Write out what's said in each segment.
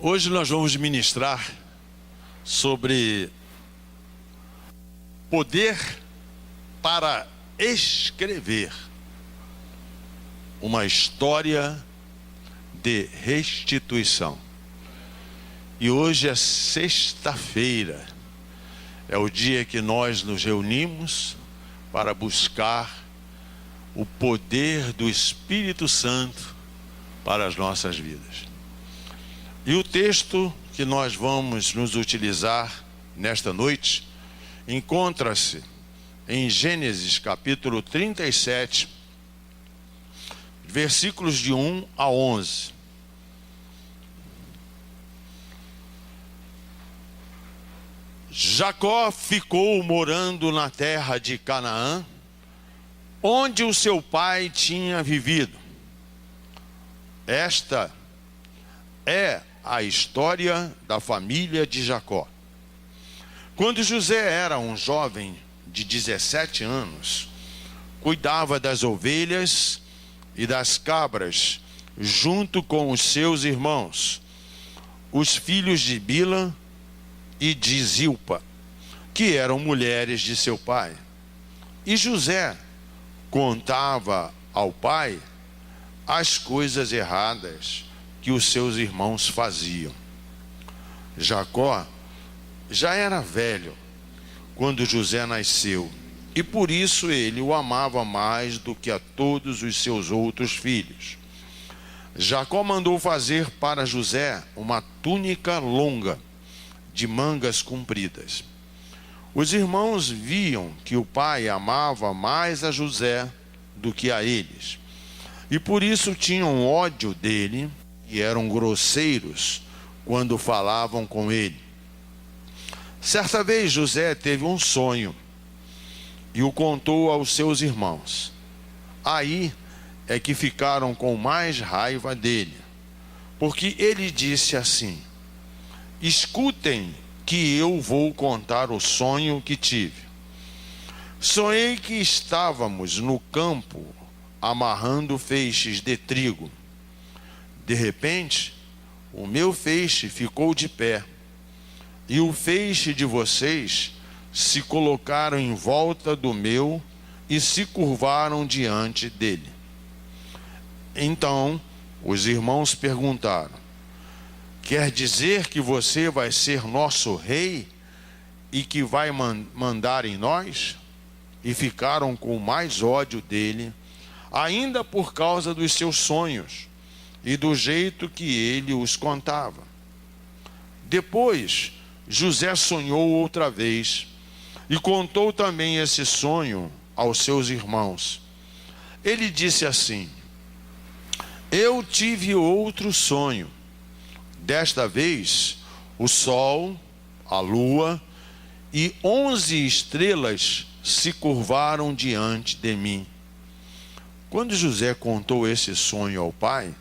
Hoje nós vamos ministrar sobre poder para escrever uma história de restituição. E hoje é sexta-feira, é o dia que nós nos reunimos para buscar o poder do Espírito Santo para as nossas vidas. E o texto que nós vamos nos utilizar nesta noite encontra-se em Gênesis capítulo 37, versículos de 1 a 11. Jacó ficou morando na terra de Canaã, onde o seu pai tinha vivido. Esta é a história da família de Jacó. Quando José era um jovem de 17 anos, cuidava das ovelhas e das cabras, junto com os seus irmãos, os filhos de Bila e de Zilpa, que eram mulheres de seu pai. E José contava ao pai as coisas erradas que os seus irmãos faziam. Jacó já era velho quando José nasceu, e por isso ele o amava mais do que a todos os seus outros filhos. Jacó mandou fazer para José uma túnica longa, de mangas compridas. Os irmãos viam que o pai amava mais a José do que a eles, e por isso tinham ódio dele e eram grosseiros quando falavam com ele. Certa vez José teve um sonho e o contou aos seus irmãos. Aí é que ficaram com mais raiva dele, porque ele disse assim: escutem que eu vou contar o sonho que tive. Sonhei que estávamos no campo amarrando feixes de trigo. De repente, o meu feixe ficou de pé, e o feixe de vocês se colocaram em volta do meu e se curvaram diante dele. Então, os irmãos perguntaram: quer dizer que você vai ser nosso rei e que vai mandar em nós? E ficaram com mais ódio dele, ainda por causa dos seus sonhos e do jeito que ele os contava. Depois, José sonhou outra vez e contou também esse sonho aos seus irmãos. Ele disse assim: eu tive outro sonho. Desta vez, o sol, a lua e 11 estrelas se curvaram diante de mim. Quando José contou esse sonho ao pai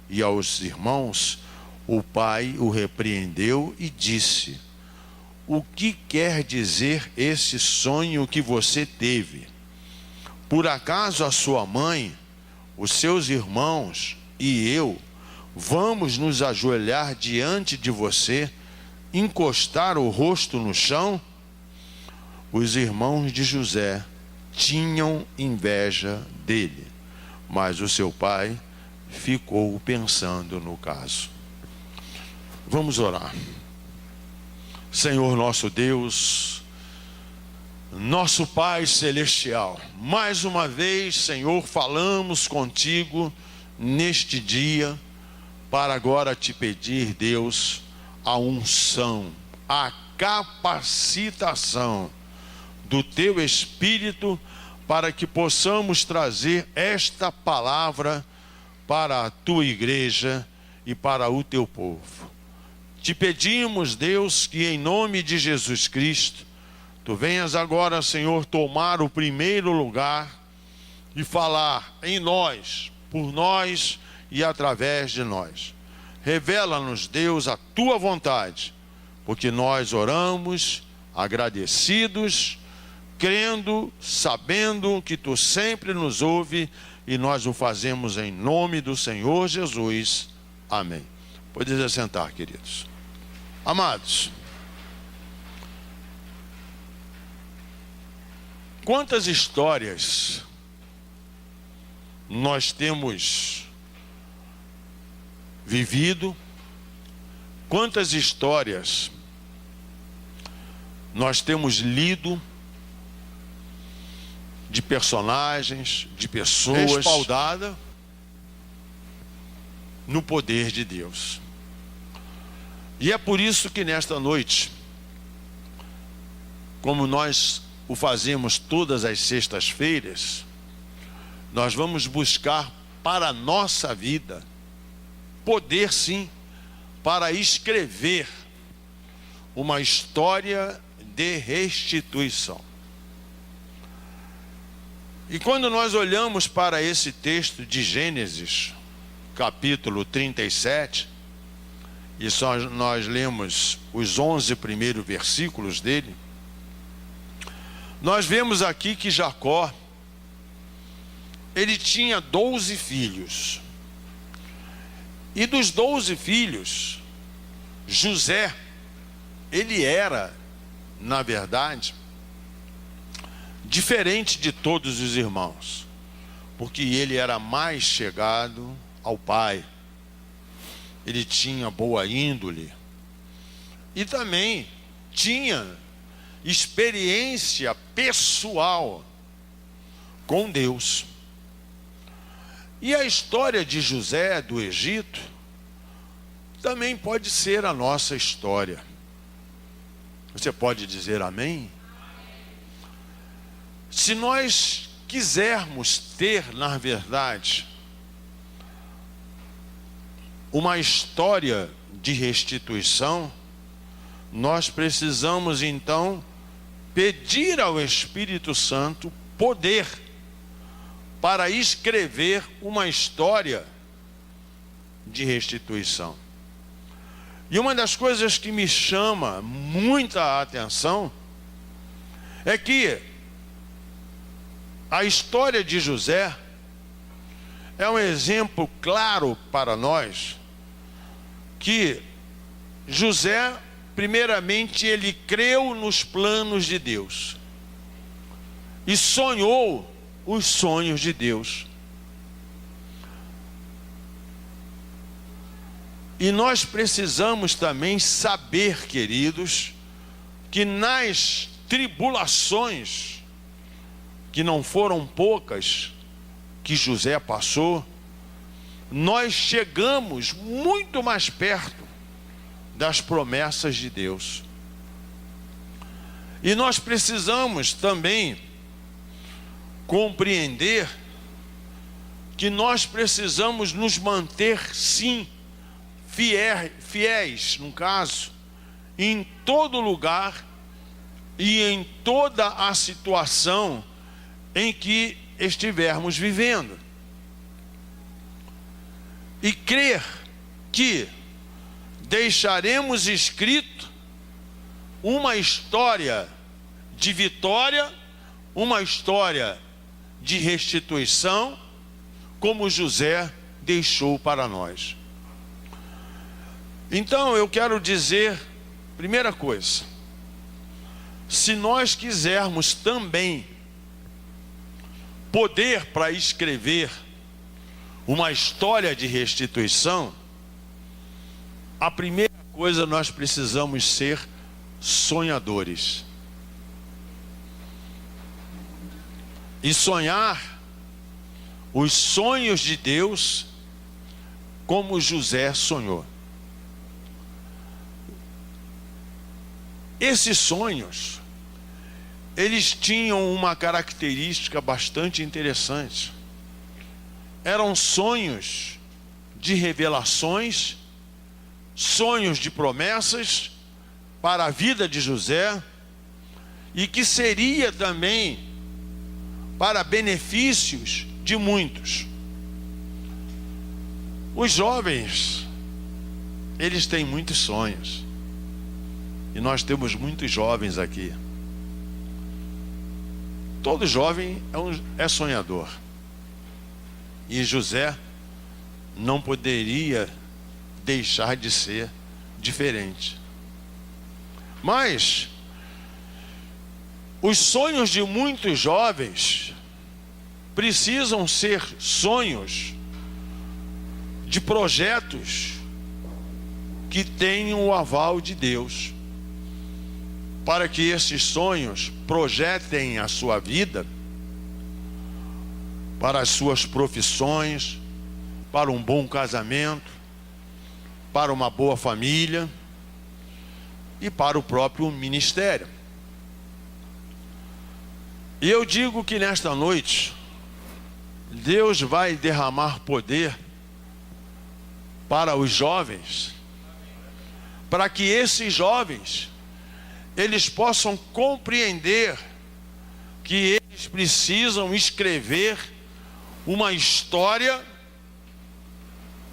e aos irmãos, o pai o repreendeu e disse: o que quer dizer esse sonho que você teve? Por acaso a sua mãe, os seus irmãos e eu vamos nos ajoelhar diante de você, encostar o rosto no chão? Os irmãos de José tinham inveja dele, mas o seu pai ficou pensando no caso. Vamos orar. Senhor nosso Deus, nosso Pai Celestial, mais uma vez, Senhor, falamos contigo neste dia, para agora te pedir, Deus, a unção, a capacitação do teu Espírito, para que possamos trazer esta palavra para a tua igreja e para o teu povo. Te pedimos, Deus, que em nome de Jesus Cristo, tu venhas agora, Senhor, tomar o primeiro lugar e falar em nós, por nós e através de nós. Revela-nos, Deus, a tua vontade, porque nós oramos agradecidos, crendo, sabendo que tu sempre nos ouve, e nós o fazemos em nome do Senhor Jesus. Amém. Pode assentar, queridos. Amados, quantas histórias nós temos vivido, quantas histórias nós temos lido de personagens, de pessoas respaldadas no poder de Deus. E é por isso que nesta noite, como nós o fazemos todas as sextas-feiras, nós vamos buscar para a nossa vida poder, sim, para escrever uma história de restituição. E quando nós olhamos para esse texto de Gênesis, capítulo 37, e só nós lemos os 11 primeiros versículos dele, nós vemos aqui que Jacó, ele tinha 12 filhos. E dos 12 filhos, José, ele era, na verdade, diferente de todos os irmãos, porque ele era mais chegado ao pai. Ele tinha boa índole e também tinha experiência pessoal com Deus. E a história de José do Egito também pode ser a nossa história. Você pode dizer amém? Se nós quisermos ter, na verdade, uma história de restituição, nós precisamos então pedir ao Espírito Santo poder para escrever uma história de restituição. E uma das coisas que me chama muita atenção é que a história de José é um exemplo claro para nós que José, primeiramente, ele creu nos planos de Deus e sonhou os sonhos de Deus. E nós precisamos também saber, queridos, que nas tribulações, que não foram poucas, que José passou, nós chegamos muito mais perto das promessas de Deus. E nós precisamos também compreender que nós precisamos nos manter, sim, fiéis, no caso, em todo lugar e em toda a situação em que estivermos vivendo. E crer que deixaremos escrito uma história de vitória, uma história de restituição, como José deixou para nós. Então eu quero dizer, primeira coisa, se nós quisermos também poder para escrever uma história de restituição, a primeira coisa, nós precisamos ser sonhadores. E sonhar os sonhos de Deus como José sonhou. Esses sonhos, eles tinham uma característica bastante interessante. Eram sonhos de revelações, sonhos de promessas para a vida de José, e que seria também para benefícios de muitos. Os jovens, eles têm muitos sonhos, e nós temos muitos jovens aqui. Todo jovem é sonhador. E José não poderia deixar de ser diferente. Mas os sonhos de muitos jovens precisam ser sonhos de projetos que tenham o aval de Deus, para que esses sonhos projetem a sua vida para as suas profissões, para um bom casamento, para uma boa família e para o próprio ministério. E eu digo que nesta noite Deus vai derramar poder para os jovens, para que esses jovens eles possam compreender que eles precisam escrever uma história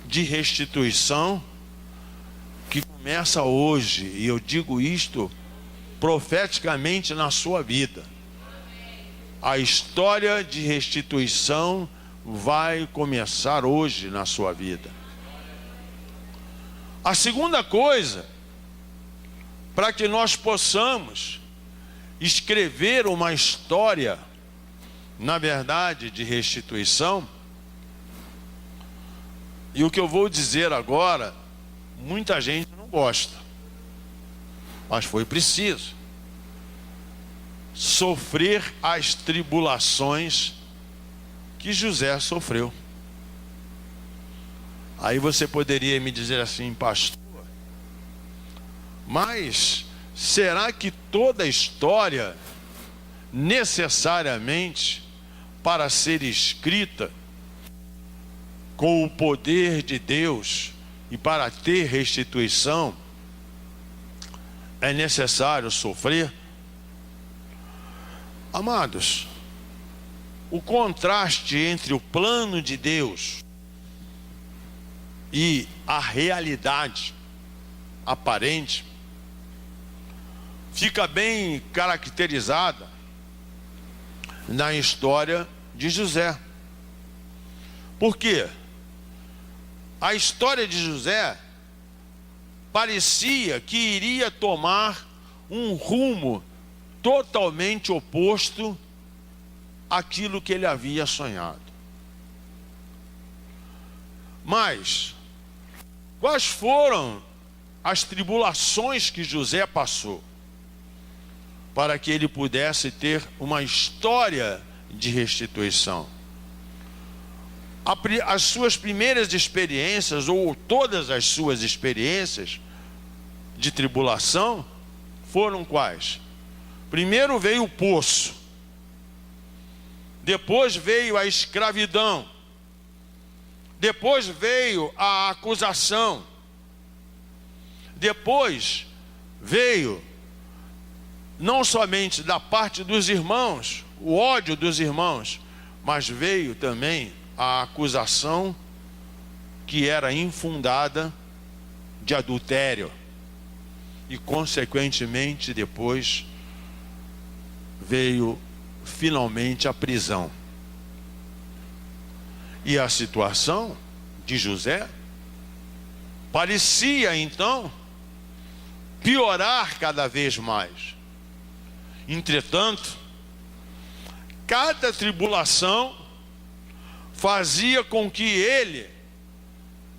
de restituição que começa hoje, e eu digo isto profeticamente na sua vida. A história de restituição vai começar hoje na sua vida. A segunda coisa, para que nós possamos escrever uma história, na verdade, de restituição, e o que eu vou dizer agora, muita gente não gosta, mas foi preciso sofrer as tribulações que José sofreu. Aí você poderia me dizer assim: pastor, mas será que toda a história necessariamente para ser escrita com o poder de Deus e para ter restituição é necessário sofrer? Amados, o contraste entre o plano de Deus e a realidade aparente fica bem caracterizada na história de José. Por quê? A história de José parecia que iria tomar um rumo totalmente oposto àquilo que ele havia sonhado. Mas quais foram as tribulações que José passou para que ele pudesse ter uma história de restituição? As suas primeiras experiências, ou todas as suas experiências de tribulação, foram quais? Primeiro veio o poço, depois veio a escravidão, depois veio a acusação, depois veio não somente da parte dos irmãos, o ódio dos irmãos, mas veio também a acusação que era infundada de adultério. E consequentemente depois veio finalmente a prisão. E a situação de José parecia então piorar cada vez mais. Entretanto, cada tribulação fazia com que ele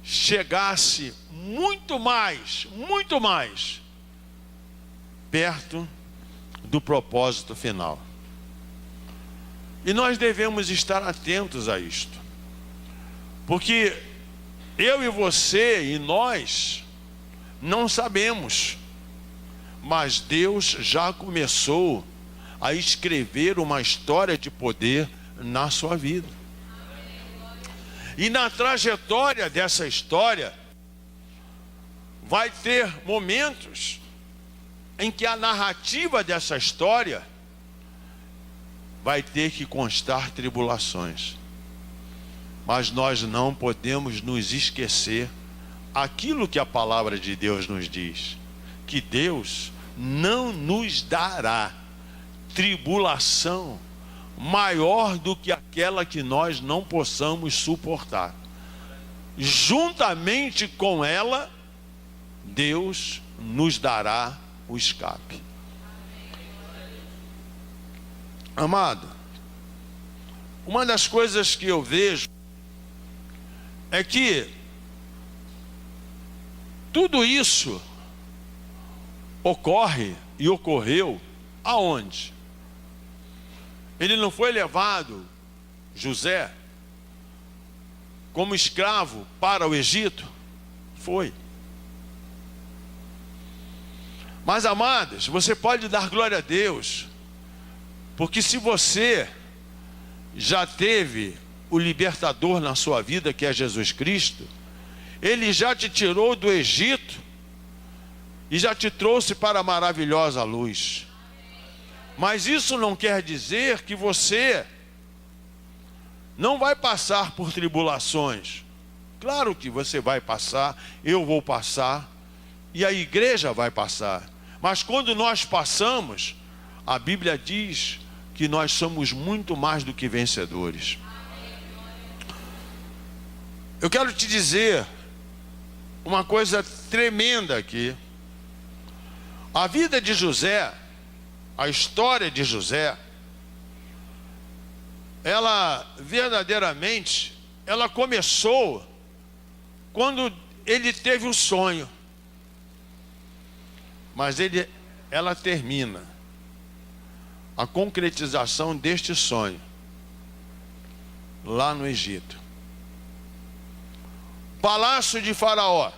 chegasse muito mais perto do propósito final. E nós devemos estar atentos a isto, porque eu e você e nós não sabemos, mas Deus já começou a escrever uma história de poder na sua vida. E na trajetória dessa história, vai ter momentos em que a narrativa dessa história vai ter que constar tribulações. Mas nós não podemos nos esquecer aquilo que a palavra de Deus nos diz, que Deus não nos dará tribulação maior do que aquela que nós não possamos suportar. juntamente com ela, Deus nos dará o escape. Amado, uma das coisas que eu vejo é que tudo isso ocorre e ocorreu aonde? Ele não foi levado, José, como escravo para o Egito? Foi. Mas, amadas, você pode dar glória a Deus, porque se você já teve o libertador na sua vida, que é Jesus Cristo, Ele já te tirou do Egito e já te trouxe para a maravilhosa luz. Mas isso não quer dizer que você não vai passar por tribulações. Claro que você vai passar, eu vou passar, e a igreja vai passar. Mas quando nós passamos, a Bíblia diz que nós somos muito mais do que vencedores. Eu quero te dizer uma coisa tremenda aqui. A vida de José, a história de José, ela verdadeiramente, ela começou quando ele teve o sonho. Mas ela termina a concretização deste sonho lá no Egito. Palácio de Faraó.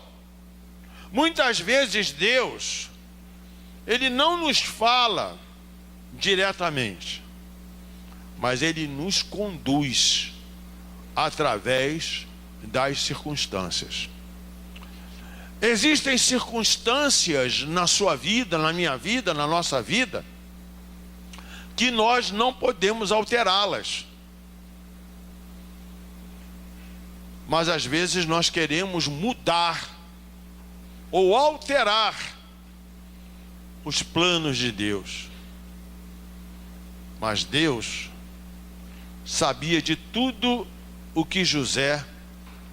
Muitas vezes Deus, Ele não nos fala diretamente, mas Ele nos conduz através das circunstâncias. Existem circunstâncias na sua vida, na minha vida, na nossa vida, que nós não podemos alterá-las. Mas às vezes nós queremos mudar ou alterar os planos de Deus. Mas Deus sabia de tudo o que José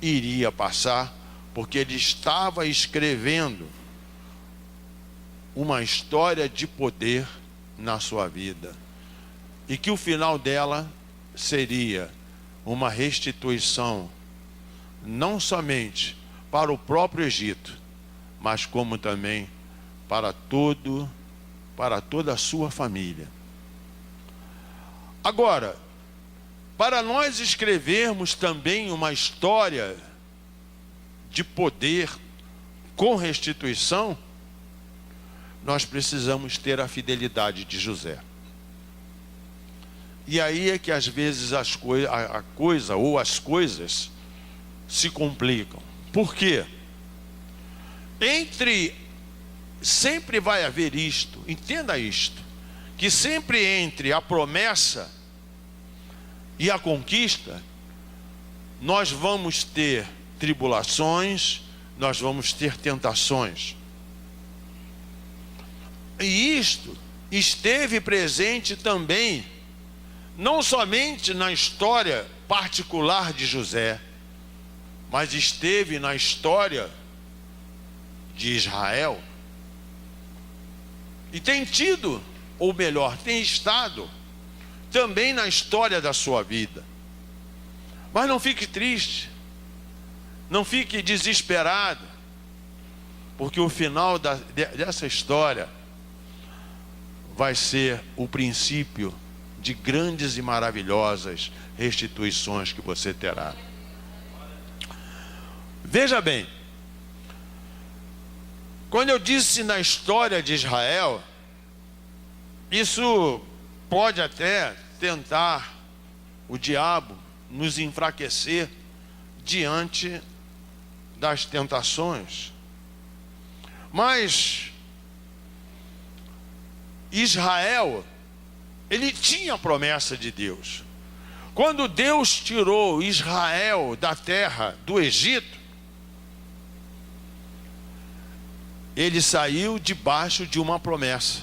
iria passar, porque ele estava escrevendo uma história de poder na sua vida, e que o final dela seria uma restituição, não somente para o próprio Egito, mas como também para toda a sua família. Agora, para nós escrevermos também uma história de poder com restituição, nós precisamos ter a fidelidade de José. E aí é que às vezes a coisa ou as coisas se complicam. Por quê? Sempre vai haver isto, entenda isto, que sempre entre a promessa e a conquista, nós vamos ter tribulações, nós vamos ter tentações. E isto esteve presente também, não somente na história particular de José, mas esteve na história de Israel. E tem tido, ou melhor, tem estado também na história da sua vida. Mas não fique triste, não fique desesperado, porque o final dessa história vai ser o princípio de grandes e maravilhosas restituições que você terá. Veja bem, quando eu disse na história de Israel, isso pode até tentar o diabo nos enfraquecer diante das tentações. Mas Israel, ele tinha a promessa de Deus. Quando Deus tirou Israel da terra do Egito, ele saiu debaixo de uma promessa.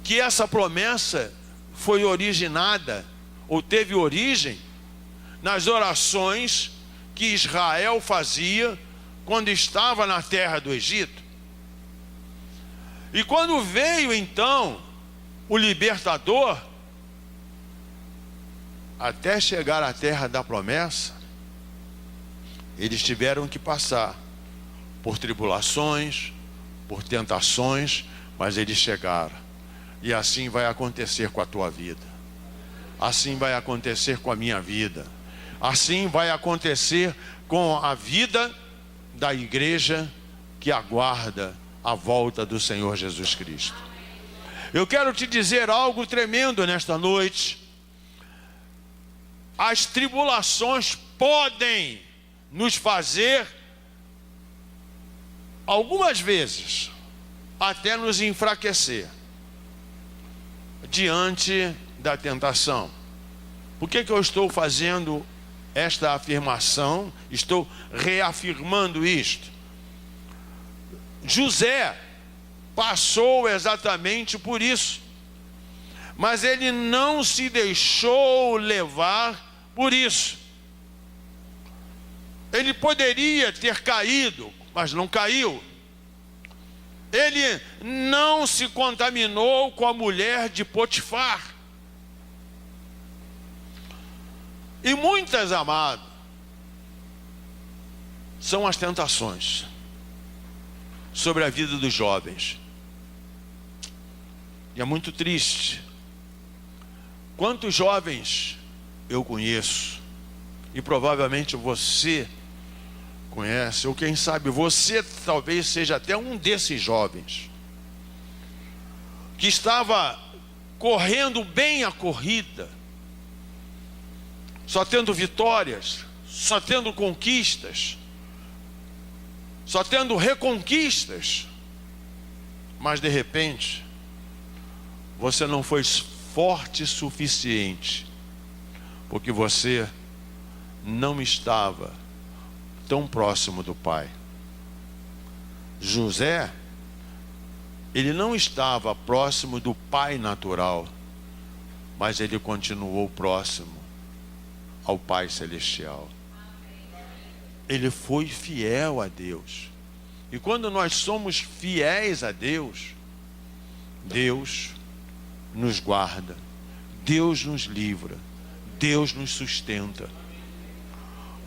Que essa promessa foi originada, ou teve origem, nas orações que Israel fazia quando estava na terra do Egito. E quando veio então o libertador, até chegar à terra da promessa, eles tiveram que passar por tribulações, por tentações, mas eles chegaram. E assim vai acontecer com a tua vida, assim vai acontecer com a minha vida, assim vai acontecer com a vida da igreja que aguarda a volta do Senhor Jesus Cristo. Eu quero te dizer algo tremendo nesta noite. As tribulações podem nos fazer, algumas vezes, até nos enfraquecer diante da tentação. Por que eu estou fazendo esta afirmação? Estou reafirmando isto. José passou exatamente por isso, mas ele não se deixou levar por isso. Ele poderia ter caído, mas não caiu. Ele não se contaminou com a mulher de Potifar. E muitas, amados, são as tentações sobre a vida dos jovens. E é muito triste. Quantos jovens eu conheço, e provavelmente você conhece, ou quem sabe você talvez seja até um desses jovens, que estava correndo bem a corrida, só tendo vitórias, só tendo conquistas, só tendo reconquistas, mas de repente você não foi forte o suficiente, porque você não estava tão próximo do Pai. José, ele não estava próximo do Pai natural, mas ele continuou próximo ao Pai celestial. Ele foi fiel a Deus. E quando nós somos fiéis a Deus, Deus nos guarda, Deus nos livra, Deus nos sustenta.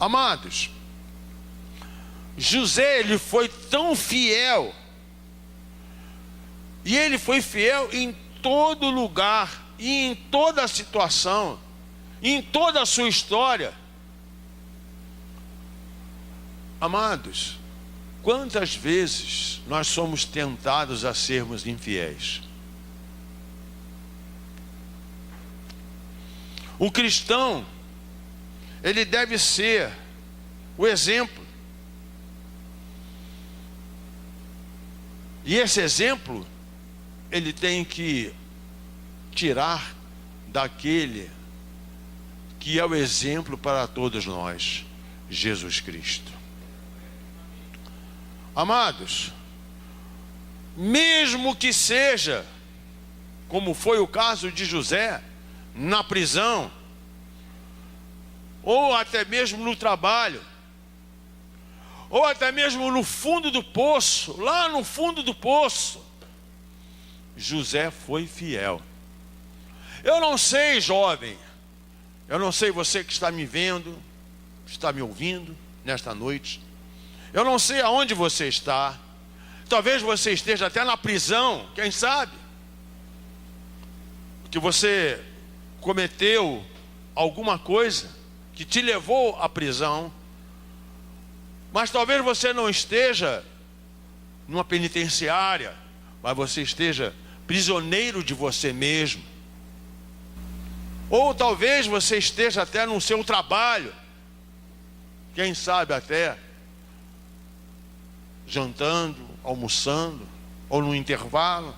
Amados, José, ele foi tão fiel, e ele foi fiel em todo lugar, e em toda a situação, em toda a sua história. Amados, quantas vezes nós somos tentados a sermos infiéis? O cristão, ele deve ser o exemplo. E esse exemplo, ele tem que tirar daquele que é o exemplo para todos nós, Jesus Cristo. Amados, mesmo que seja, como foi o caso de José, na prisão, ou até mesmo no trabalho, ou até mesmo no fundo do poço, lá no fundo do poço, José foi fiel. Eu não sei, jovem, eu não sei você que está me vendo, está me ouvindo nesta noite, eu não sei aonde você está, talvez você esteja até na prisão, quem sabe, que você cometeu alguma coisa que te levou à prisão, mas talvez você não esteja numa penitenciária, mas você esteja prisioneiro de você mesmo. Ou talvez você esteja até no seu trabalho, quem sabe até jantando, almoçando, ou no intervalo,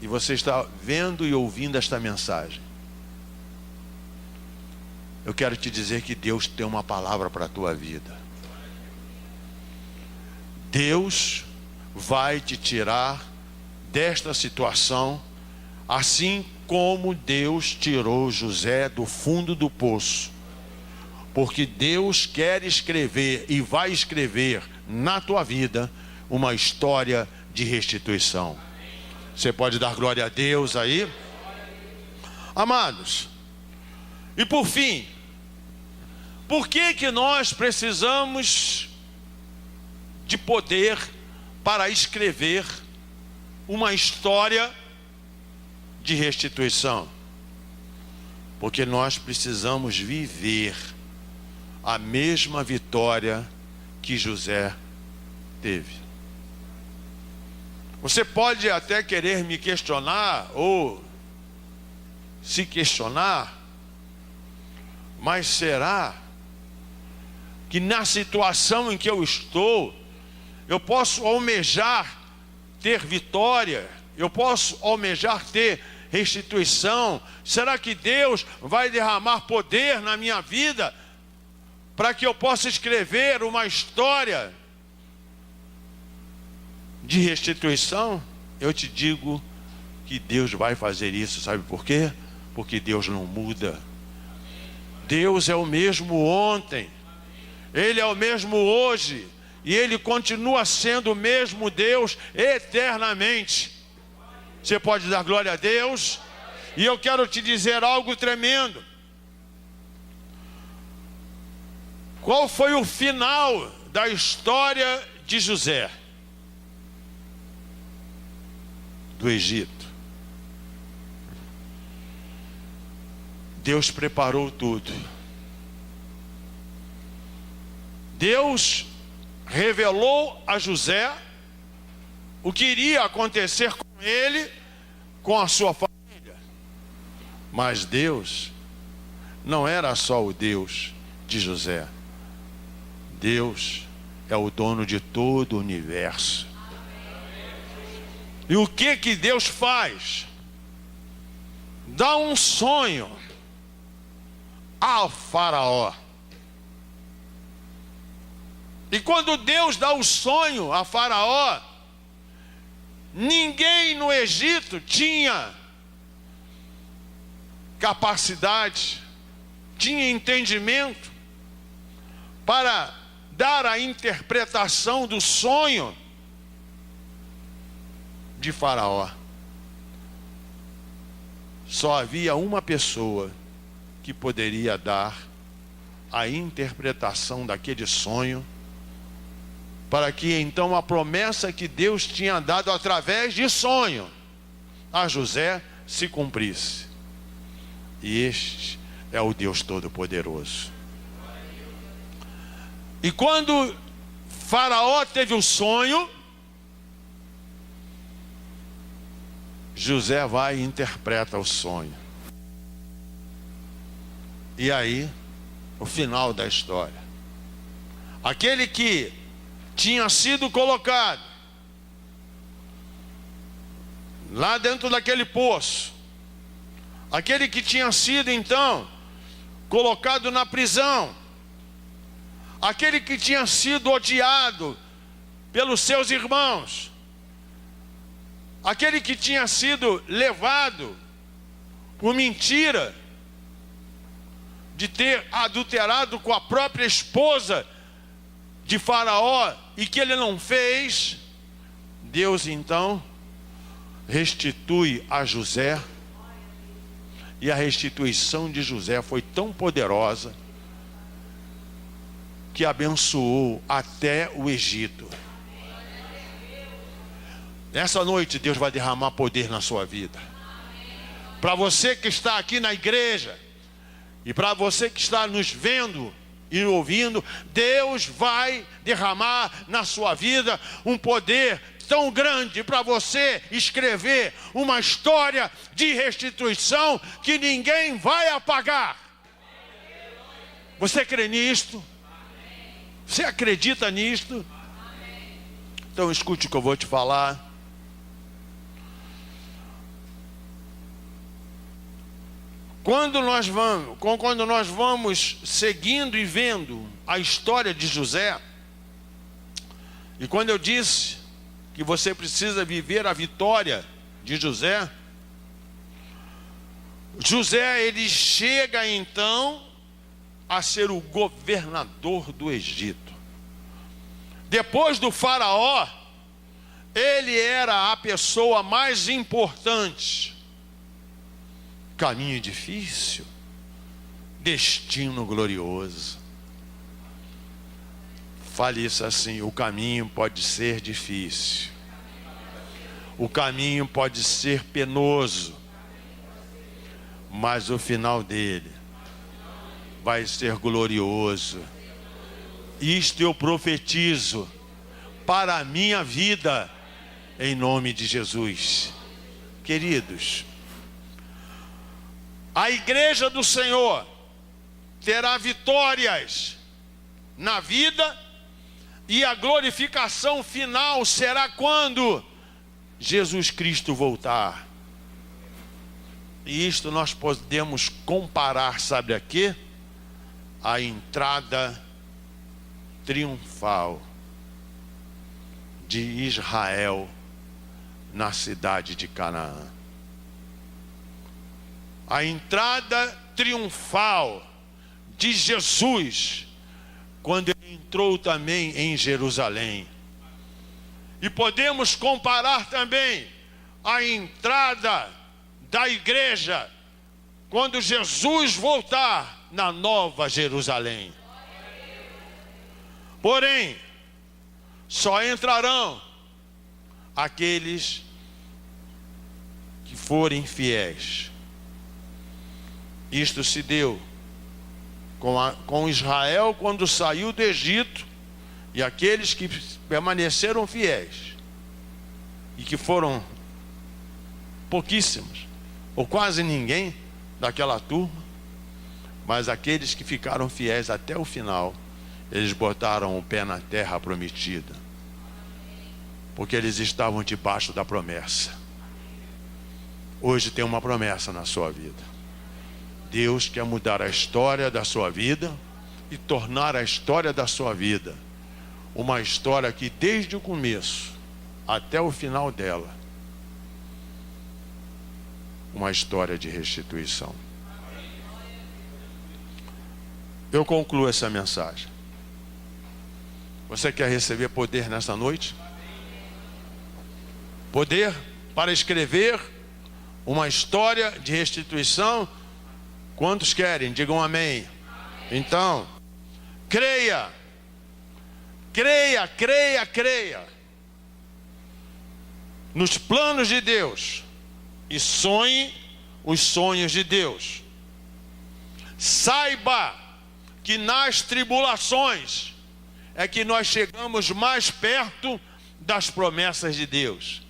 e você está vendo e ouvindo esta mensagem. Eu quero te dizer que Deus tem uma palavra para a tua vida. Deus vai te tirar desta situação, assim como Deus tirou José do fundo do poço. Porque Deus quer escrever e vai escrever na tua vida uma história de restituição. Você pode dar glória a Deus aí? Amados, e por fim, por que nós precisamos de poder para escrever uma história de restituição? Porque nós precisamos viver a mesma vitória que José teve. Você pode até querer me questionar ou se questionar, mas será que na situação em que eu estou, eu posso almejar ter vitória, eu posso almejar ter restituição? Será que Deus vai derramar poder na minha vida para que eu possa escrever uma história de restituição? Eu te digo que Deus vai fazer isso. Sabe por quê? Porque Deus não muda. Deus é o mesmo ontem, Ele é o mesmo hoje, e Ele continua sendo o mesmo Deus eternamente. Você pode dar glória a Deus? E eu quero te dizer algo tremendo. Qual foi o final da história de José? Do Egito. Deus preparou tudo. Deus revelou a José o que iria acontecer com ele, com a sua família. Mas Deus não era só o Deus de José. Deus é o dono de todo o universo. E o que Deus faz? Dá um sonho ao Faraó. E quando Deus dá o sonho a Faraó, ninguém no Egito tinha capacidade, tinha entendimento para dar a interpretação do sonho de Faraó. Só havia uma pessoa que poderia dar a interpretação daquele sonho, para que então a promessa que Deus tinha dado através de sonho a José se cumprisse. E este é o Deus Todo-Poderoso. E quando Faraó teve o sonho, José vai e interpreta o sonho. E aí, o final da história. Aquele que tinha sido colocado lá dentro daquele poço, aquele que tinha sido então colocado na prisão, aquele que tinha sido odiado pelos seus irmãos, aquele que tinha sido levado por mentira de ter adulterado com a própria esposa de Faraó e que ele não fez, Deus então restitui a José. E a restituição de José foi tão poderosa que abençoou até o Egito. Nessa noite Deus vai derramar poder na sua vida. Para você que está aqui na igreja e para você que está nos vendo e ouvindo, Deus vai derramar na sua vida um poder tão grande para você escrever uma história de restituição que ninguém vai apagar. Você crê nisto? Você acredita nisto? Então escute o que eu vou te falar. Quando nós vamos seguindo e vendo a história de José, e quando eu disse que você precisa viver a vitória de José, José ele chega então a ser o governador do Egito. Depois do faraó, ele era a pessoa mais importante. Caminho difícil, destino glorioso. Fale isso assim: o caminho pode ser difícil, o caminho pode ser penoso, mas o final dele vai ser glorioso. Isto eu profetizo para a minha vida, em nome de Jesus. Queridos, a igreja do Senhor terá vitórias na vida, e a glorificação final será quando Jesus Cristo voltar. E isto nós podemos comparar, sabe a quê? A entrada triunfal de Israel na cidade de Canaã. A entrada triunfal de Jesus quando ele entrou também em Jerusalém. E podemos comparar também a entrada da igreja quando Jesus voltar na Nova Jerusalém. Porém, só entrarão aqueles que forem fiéis. Isto se deu com Israel quando saiu do Egito, e aqueles que permaneceram fiéis, e que foram pouquíssimos, ou quase ninguém daquela turma, mas aqueles que ficaram fiéis até o final, eles botaram o pé na terra prometida, porque eles estavam debaixo da promessa. Hoje tem uma promessa na sua vida. Deus quer mudar a história da sua vida e tornar a história da sua vida uma história que desde o começo até o final dela, uma história de restituição. Eu concluo essa mensagem. Você quer receber poder nesta noite? Poder para escrever uma história de restituição? Quantos querem? Digam amém. Então, creia, creia, creia, creia nos planos de Deus e sonhe os sonhos de Deus. Saiba que nas tribulações é que nós chegamos mais perto das promessas de Deus.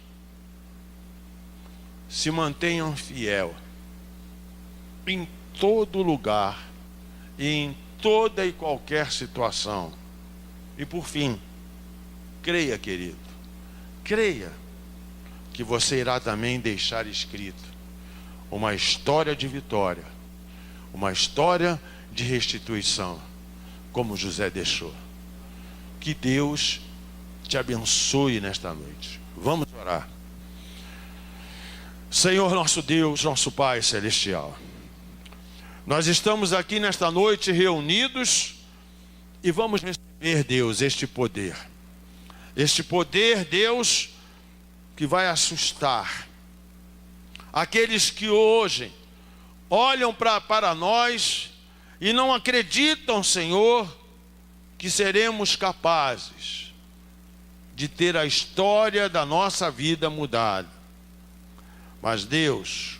Se mantenham fiel em todo lugar e em toda e qualquer situação. E por fim, creia, querido, creia que você irá também deixar escrito uma história de vitória, uma história de restituição, como José deixou. Que Deus te abençoe nesta noite. Vamos orar. Senhor nosso Deus, nosso Pai Celestial, nós estamos aqui nesta noite reunidos e vamos receber, Deus, este poder, Deus, que vai assustar aqueles que hoje olham para nós e não acreditam, Senhor, que seremos capazes de ter a história da nossa vida mudada. Mas Deus,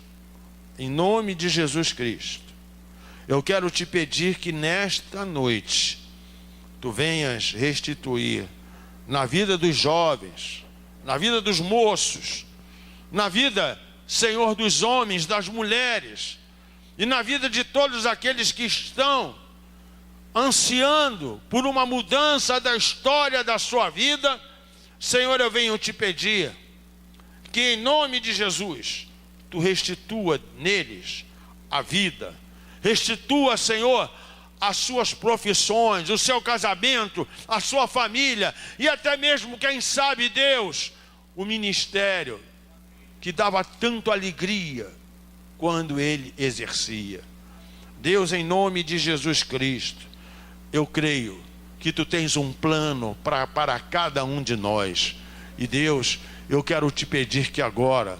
em nome de Jesus Cristo, eu quero te pedir que nesta noite tu venhas restituir na vida dos jovens, na vida dos moços, na vida, Senhor, dos homens, das mulheres, e na vida de todos aqueles que estão ansiando por uma mudança da história da sua vida. Senhor, eu venho te pedir que em nome de Jesus tu restitua neles a vida. Restitua, Senhor, as suas profissões, o seu casamento, a sua família e até mesmo, quem sabe, Deus, o ministério que dava tanto alegria quando ele exercia. Deus, em nome de Jesus Cristo, eu creio que tu tens um plano para cada um de nós. E Deus, eu quero te pedir que agora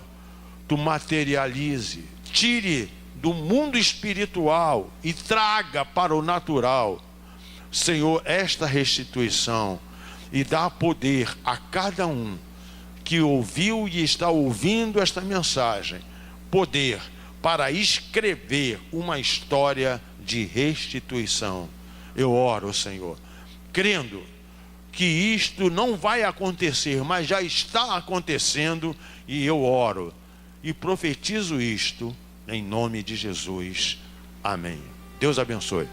tu materialize, tire do mundo espiritual e traga para o natural, Senhor, esta restituição, e dá poder a cada um que ouviu e está ouvindo esta mensagem, poder para escrever uma história de restituição. Eu oro, Senhor, crendo que isto não vai acontecer, mas já está acontecendo, e eu oro e profetizo isto em nome de Jesus. Amém. Deus abençoe.